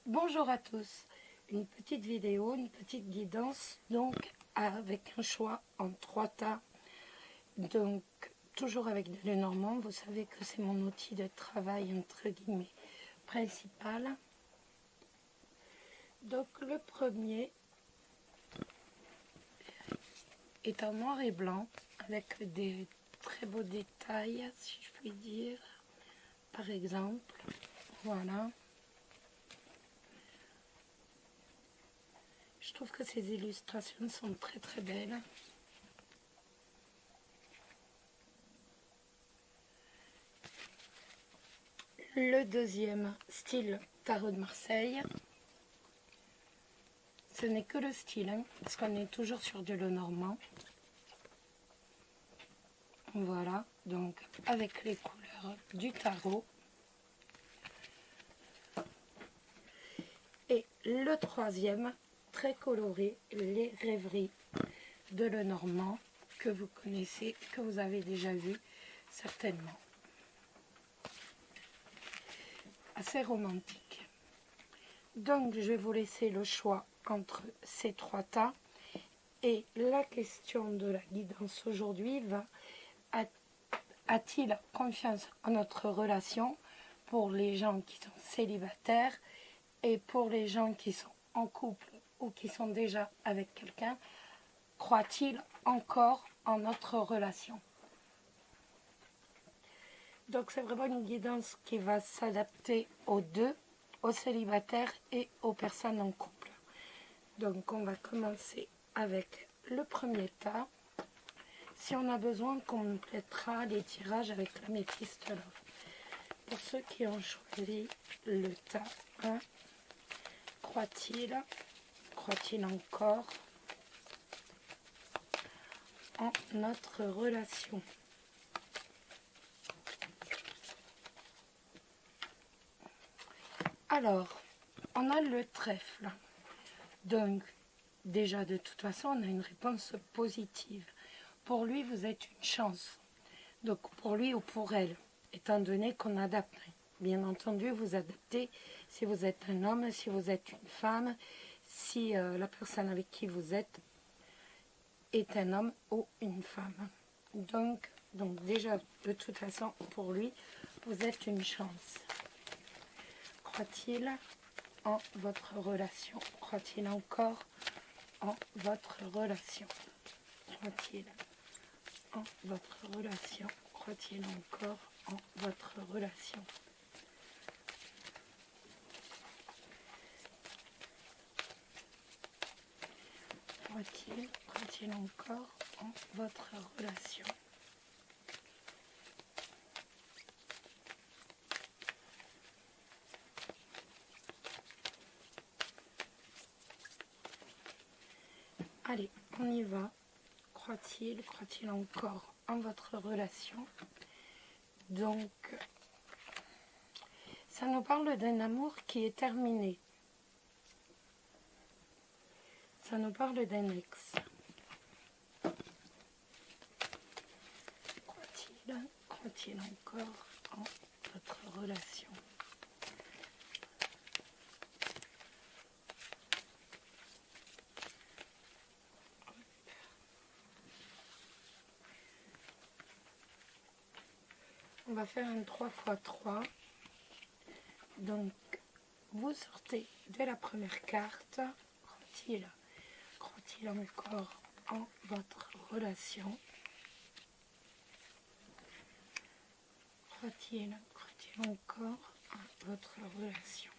Bonjour à tous, une petite vidéo, une petite guidance, donc avec un choix en 3 tas, donc toujours avec de Lenormand. Vous savez que c'est mon outil de travail entre guillemets principal. Donc le premier est en noir et blanc avec des très beaux détails, si je puis dire, par exemple, voilà. Je trouve que ces illustrations sont très belles. Le deuxième, style tarot de Marseille. Ce n'est que le style, hein, parce qu'on est toujours sur du Lenormand. Voilà, donc avec les couleurs du tarot. Et le troisième, très coloré, les rêveries de Lenormand, que vous connaissez, que vous avez déjà vu certainement. Assez romantique. Donc je vais vous laisser le choix entre ces 3 tas. Et la question de la guidance aujourd'hui va: a-t-il confiance en notre relation pour les gens qui sont célibataires et pour les gens qui sont en couple ou qui sont déjà avec quelqu'un? Croit-il encore en notre relation? Donc c'est vraiment une guidance qui va s'adapter aux deux, aux célibataires et aux personnes en couple. Donc on va commencer avec le premier tas. Si on a besoin, on complétera les tirages avec l'améthyste love. Pour ceux qui ont choisi le tas 1, croit-il encore en notre relation? Alors, on a le trèfle. Donc, déjà de toute façon, on a une réponse positive. Pour lui, vous êtes une chance. Donc, pour lui ou pour elle, étant donné qu'on adapte. Bien entendu, vous adaptez si vous êtes un homme, si vous êtes une femme, si la personne avec qui vous êtes est un homme ou une femme. Donc déjà, de toute façon, pour lui, vous êtes une chance. Croit-il en votre relation? Croit-il encore en votre relation? Croit-il en votre relation? Croit-il encore en votre relation? Croit-il encore en votre relation? Allez, on y va. Croit-il encore en votre relation? Donc, ça nous parle d'un amour qui est terminé. Ça nous parle d'un ex. Croit-il encore en votre relation? On va faire un 3x3. Donc, vous sortez de la première carte. Croit-il encore en votre relation? Croit-il encore en votre relation?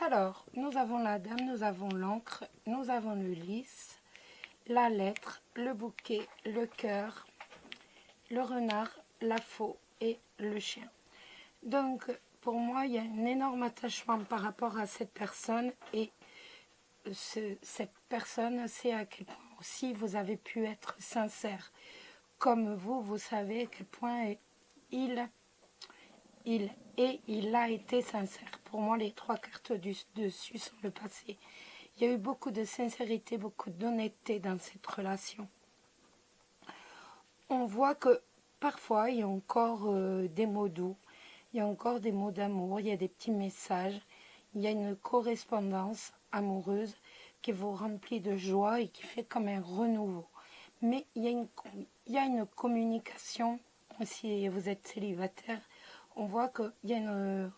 Alors, nous avons la dame, nous avons l'encre, nous avons le lys, la lettre, le bouquet, le cœur, le renard, la faux et le chien. Donc, pour moi, il y a un énorme attachement par rapport à cette personne, et cette personne sait à quel point aussi vous avez pu être sincère. Comme vous savez à quel point il a été sincère. Pour moi, les 3 cartes du dessus sont le passé. Il y a eu beaucoup de sincérité, beaucoup d'honnêteté dans cette relation. On voit que parfois, il y a encore des mots doux, il y a encore des mots d'amour, il y a des petits messages, il y a une correspondance amoureuse qui vous remplit de joie et qui fait comme un renouveau. Mais il y a une communication, si vous êtes célibataire, on voit qu'il y a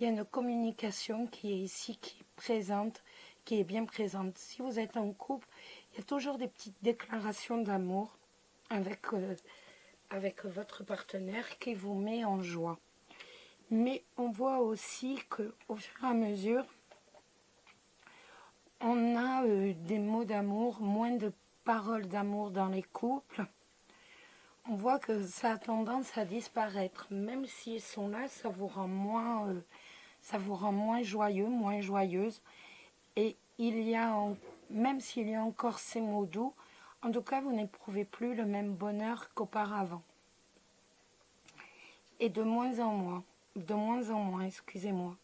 une communication qui est ici, qui est présente, qui est bien présente. Si vous êtes en couple, il y a toujours des petites déclarations d'amour avec votre partenaire qui vous met en joie. Mais on voit aussi qu'au fur et à mesure, on a des mots d'amour, moins de paroles d'amour dans les couples. On voit que ça a tendance à disparaître. Même s'ils sont là, ça vous rend moins joyeux, moins joyeuse. Et même s'il y a encore ces mots doux, en tout cas, vous n'éprouvez plus le même bonheur qu'auparavant. Et de moins en moins, excusez-moi.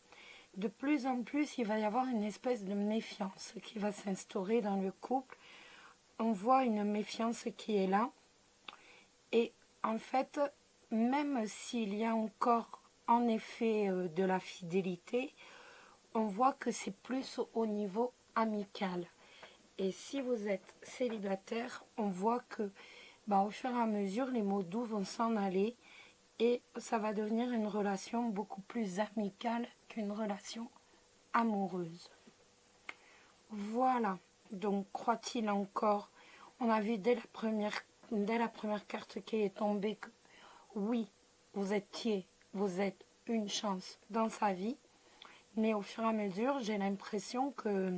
De plus en plus, il va y avoir une espèce de méfiance qui va s'instaurer dans le couple. On voit une méfiance qui est là. Et en fait, même s'il y a encore en effet de la fidélité, on voit que c'est plus au niveau amical. Et si vous êtes célibataire, on voit que au fur et à mesure, les mots doux vont s'en aller et ça va devenir une relation beaucoup plus amicale qu'une relation amoureuse. Voilà, donc croit-il encore, on a vu dès la première carte qui est tombée que oui, vous êtes une chance dans sa vie, mais au fur et à mesure, j'ai l'impression que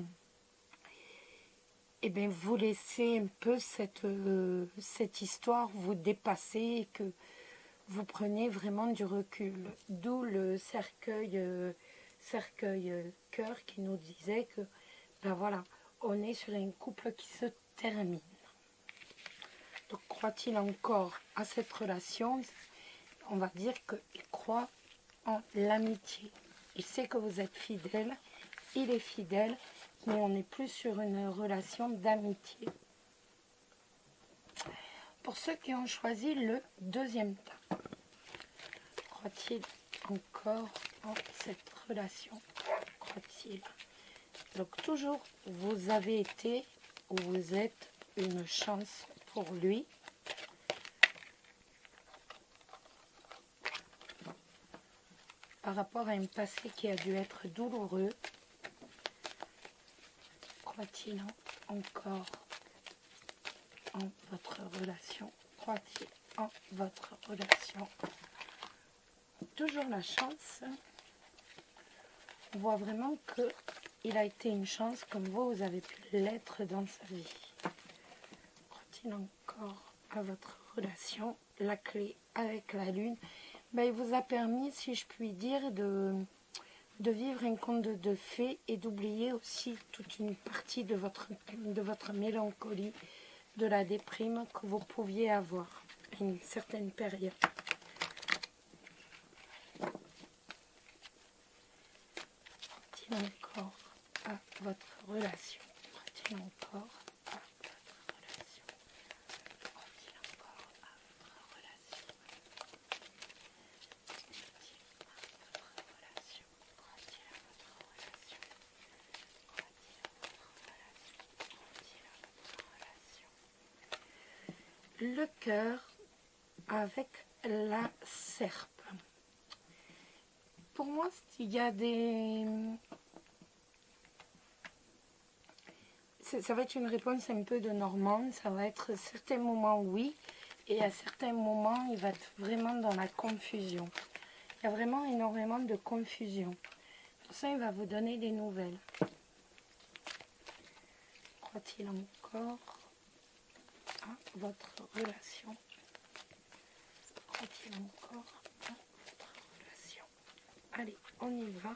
vous laissez un peu cette histoire vous dépasser et que vous prenez vraiment du recul. D'où le cercueil cœur qui nous disait que, voilà, on est sur un couple qui se termine. Donc, croit-il encore à cette relation? On va dire qu'il croit en l'amitié. Il sait que vous êtes fidèle, il est fidèle, mais on n'est plus sur une relation d'amitié. Pour ceux qui ont choisi le deuxième tas, croit-il encore en cette relation? Croit-il? Donc toujours, vous avez été ou vous êtes une chance pour lui. Par rapport à un passé qui a dû être douloureux, croit-il encore en votre relation? Croit-il en votre relation? Toujours la chance. On voit vraiment qu'il a été une chance comme vous avez pu l'être dans sa vie. Croit-il encore à votre relation? La clé avec la lune, il vous a permis, si je puis dire, de vivre un conte de fées et d'oublier aussi toute une partie de votre mélancolie, de la déprime que vous pouviez avoir à une certaine période. Croit-il encore à votre relation? Croit-il encore à votre relation? Croit-il encore à votre relation? Le cœur avec la serpe. Pour moi, il y a ça va être une réponse un peu de Normande. Ça va être à certains moments oui, et à certains moments, il va être vraiment dans la confusion. Il y a vraiment énormément de confusion. Pour ça, il va vous donner des nouvelles. Croit-il encore à votre relation? Croit-il encore à votre relation? Allez, on y va.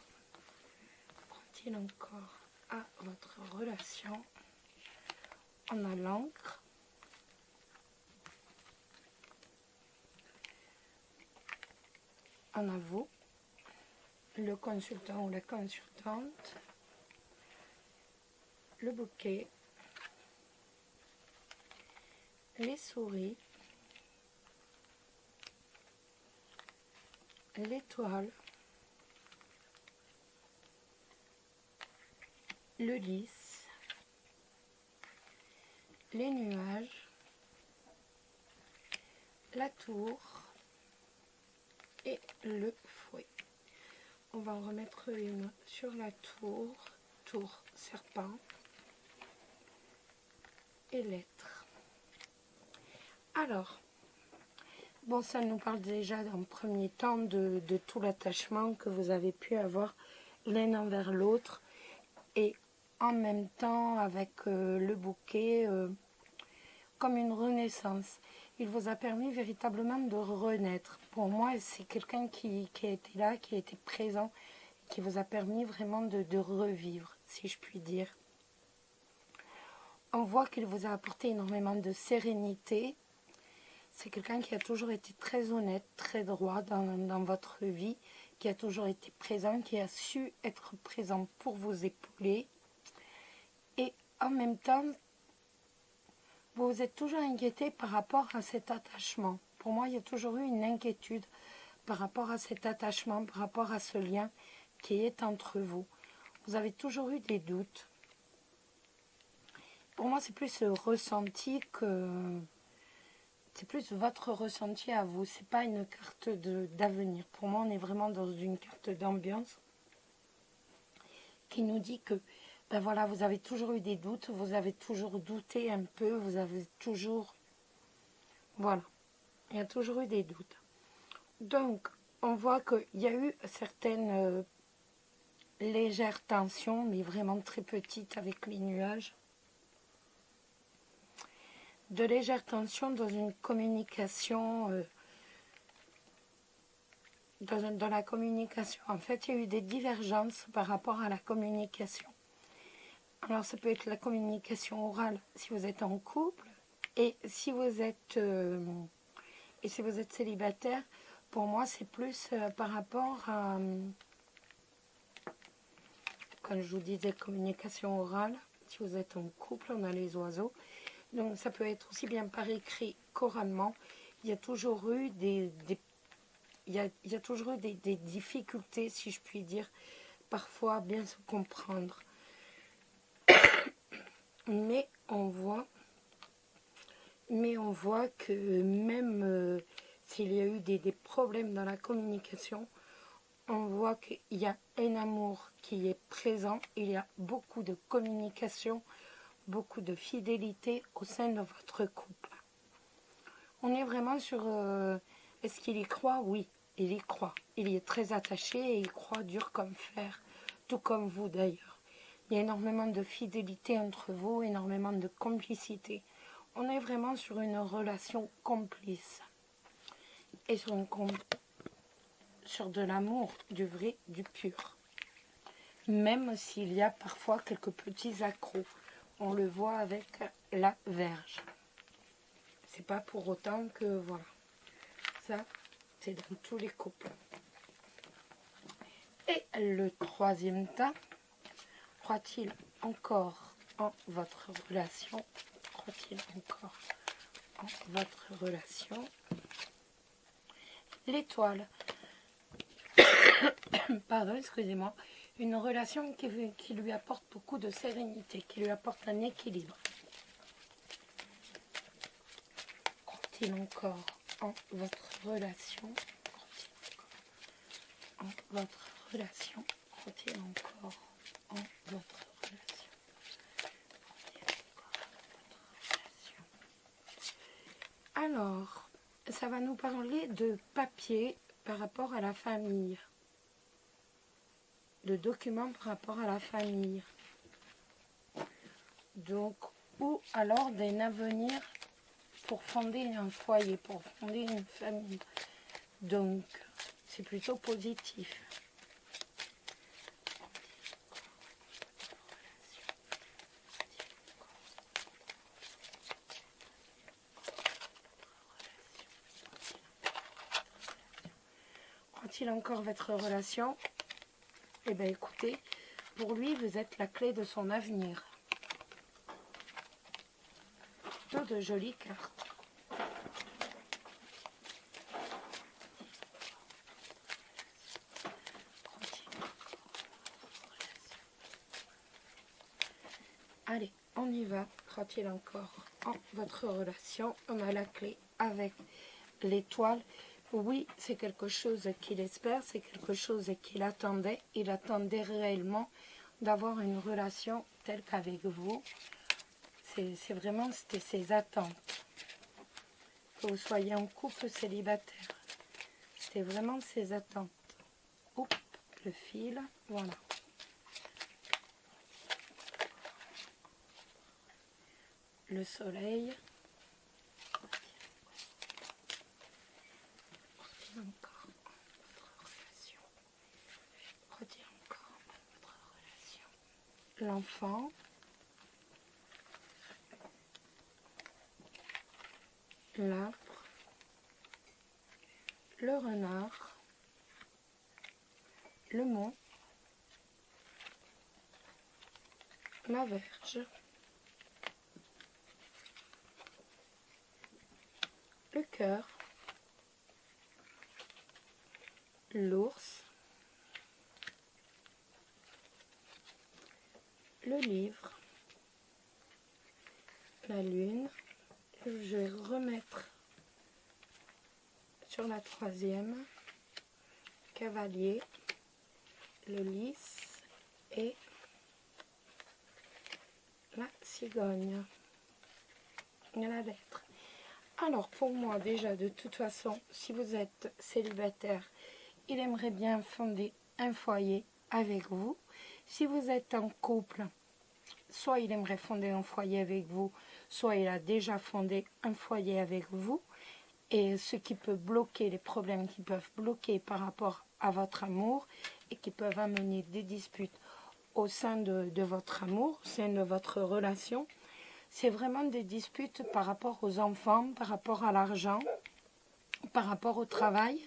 Croit-il encore à votre relation? On a l'encre. on a vous, le consultant ou la consultante, le bouquet, les souris, l'étoile, le lys, les nuages, la tour et le fouet. On va en remettre une sur la tour, tour serpent et l'être. Alors, bon, ça nous parle déjà d'un premier temps de tout l'attachement que vous avez pu avoir l'un envers l'autre et en même temps avec le bouquet comme une renaissance. Il vous a permis véritablement de renaître. Pour moi, c'est quelqu'un qui a été là, qui a été présent, qui vous a permis vraiment de revivre, si je puis dire. On voit qu'il vous a apporté énormément de sérénité. C'est quelqu'un qui a toujours été très honnête, très droit dans votre vie, qui a toujours été présent, qui a su être présent pour vous épauler. Et en même temps, vous vous êtes toujours inquiété par rapport à cet attachement. Pour moi, il y a toujours eu une inquiétude par rapport à cet attachement, par rapport à ce lien qui est entre vous. Vous avez toujours eu des doutes. Pour moi, c'est plus ce ressenti que... C'est plus votre ressenti à vous. C'est pas une carte d'avenir. Pour moi, on est vraiment dans une carte d'ambiance qui nous dit que ben voilà, vous avez toujours eu des doutes, vous avez toujours douté un peu, vous avez toujours... Voilà, il y a toujours eu des doutes. Donc, on voit qu'il y a eu certaines légères tensions, mais vraiment très petites avec les nuages. De légères tensions dans une communication, dans la communication. En fait, il y a eu des divergences par rapport à la communication. Alors, ça peut être la communication orale si vous êtes en couple, et si vous êtes célibataire, pour moi, c'est plus par rapport à, comme je vous disais, communication orale. Si vous êtes en couple, on a les oiseaux. Donc, ça peut être aussi bien par écrit qu'oralement. Il y a toujours eu des difficultés, si je puis dire, parfois à bien se comprendre. Mais on voit que même s'il y a eu des problèmes dans la communication, on voit qu'il y a un amour qui est présent, il y a beaucoup de communication, beaucoup de fidélité au sein de votre couple. On est vraiment sur... est-ce qu'il y croit? Oui, il y croit. Il y est très attaché et il croit dur comme fer, tout comme vous d'ailleurs. Il y a énormément de fidélité entre vous, énormément de complicité. On est vraiment sur une relation complice. Et sur de l'amour, du vrai, du pur. Même s'il y a parfois quelques petits accros. On le voit avec la Vierge. C'est pas pour autant que, voilà. Ça, c'est dans tous les couples. Et le troisième temps, croit-il encore en votre relation? Croit-il encore en votre relation? L'étoile. Pardon, excusez-moi. Une relation qui lui apporte beaucoup de sérénité, qui lui apporte un équilibre. Croit-il encore en votre relation? En votre relation? Croit-il encore en votre relation? Alors, ça va nous parler de papier par rapport à la famille. De documents par rapport à la famille. Donc, ou alors d'un avenir pour fonder un foyer, pour fonder une famille. Donc, c'est plutôt positif. croit-il encore votre relation? Eh bien, écoutez, pour lui, vous êtes la clé de son avenir. Plutôt de jolies cartes. Allez, on y va. Croit-il encore en votre relation? On a la clé avec l'étoile. Oui, c'est quelque chose qu'il espère, c'est quelque chose qu'il attendait. Il attendait réellement d'avoir une relation telle qu'avec vous. C'est vraiment, c'était ses attentes. Que vous soyez en couple célibataire. C'était vraiment ses attentes. Oups, le fil, voilà. Le soleil. Encore votre relation. Redire encore votre relation. L'enfant. L'arbre. Le renard. Le mont. La verge. Le cœur. L'ours. Le livre. La lune. Je vais remettre sur la troisième. Cavalier. Le lys. Et la cigogne. Et la lettre. Alors pour moi déjà de toute façon, si vous êtes célibataire, il aimerait bien fonder un foyer avec vous. Si vous êtes en couple, soit il aimerait fonder un foyer avec vous, soit il a déjà fondé un foyer avec vous. Et ce qui peut bloquer, les problèmes qui peuvent bloquer par rapport à votre amour et qui peuvent amener des disputes au sein de votre amour, au sein de votre relation, c'est vraiment des disputes par rapport aux enfants, par rapport à l'argent, par rapport au travail.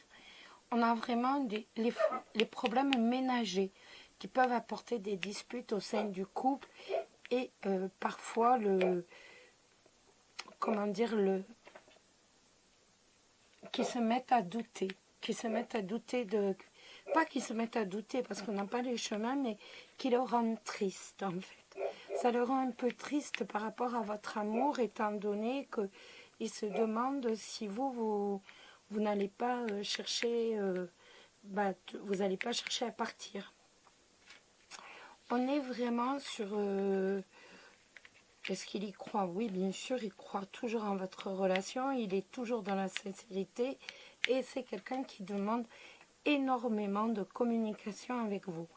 On a vraiment les problèmes ménagers qui peuvent apporter des disputes au sein du couple et parfois qui se mettent à douter, pas qu'ils se mettent à douter parce qu'on n'a pas les chemins, mais qui le rendent triste en fait. Ça le rend un peu triste par rapport à votre amour, étant donné qu'il se demande si vous n'allez pas chercher, vous n'allez pas chercher à partir. On est vraiment sur... est-ce qu'il y croit? Oui, bien sûr, il croit toujours en votre relation, il est toujours dans la sincérité et c'est quelqu'un qui demande énormément de communication avec vous.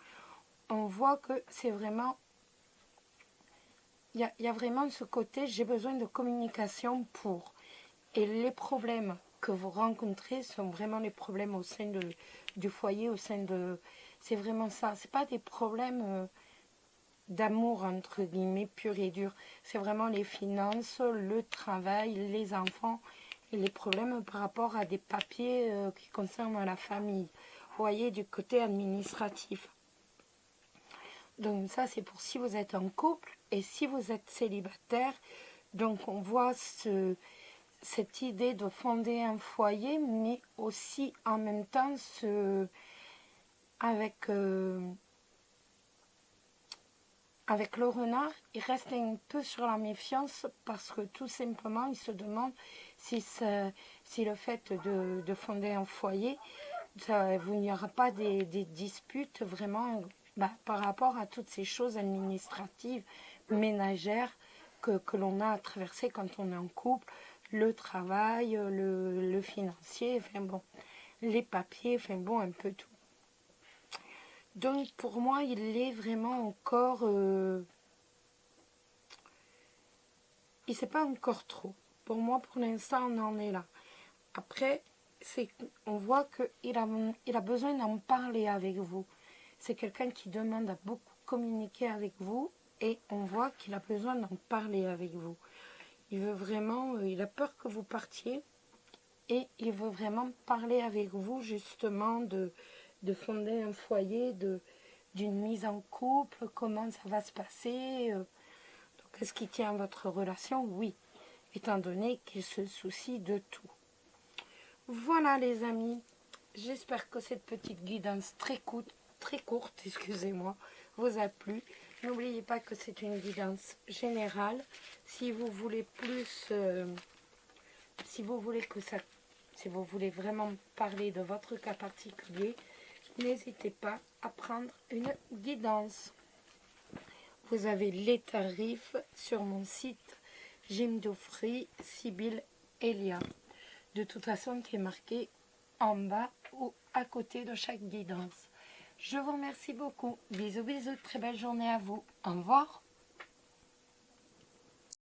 On voit que c'est vraiment... Il y a vraiment ce côté, j'ai besoin de communication pour. Et les problèmes que vous rencontrez sont vraiment les problèmes au sein du foyer, au sein de... C'est vraiment ça. Ce n'est pas des problèmes d'amour, entre guillemets, pur et dur. C'est vraiment les finances, le travail, les enfants et les problèmes par rapport à des papiers qui concernent la famille. Vous voyez, du côté administratif. Donc ça, c'est pour si vous êtes en couple et si vous êtes célibataire. Donc on voit cette idée de fonder un foyer, mais aussi en même temps avec le renard, il reste un peu sur la méfiance parce que tout simplement, il se demande si le fait de fonder un foyer, il n'y aura pas des disputes vraiment par rapport à toutes ces choses administratives, ménagères que l'on a à traverser quand on est en couple, le travail, le financier, enfin bon, les papiers, enfin bon, un peu tout. Donc pour moi, il est vraiment encore... il ne sait pas encore trop. Pour moi, pour l'instant, on en est là. Après, on voit qu'il a besoin d'en parler avec vous. C'est quelqu'un qui demande à beaucoup communiquer avec vous et on voit qu'il a besoin d'en parler avec vous. Il veut vraiment, il a peur que vous partiez et il veut vraiment parler avec vous justement de fonder un foyer, d'une mise en couple, comment ça va se passer. Donc, est-ce qu'il tient à votre relation? Oui, étant donné qu'il se soucie de tout. Voilà les amis, j'espère que cette petite guidance très courte, excusez-moi, vous a plu. N'oubliez pas que c'est une guidance générale. Si vous voulez plus, si vous voulez vraiment parler de votre cas particulier, n'hésitez pas à prendre une guidance. Vous avez les tarifs sur mon site Gym d'Offry Sibylle Elia. De toute façon, qui est marqué en bas ou à côté de chaque guidance. Je vous remercie beaucoup. Bisous, bisous. Très belle journée à vous. Au revoir.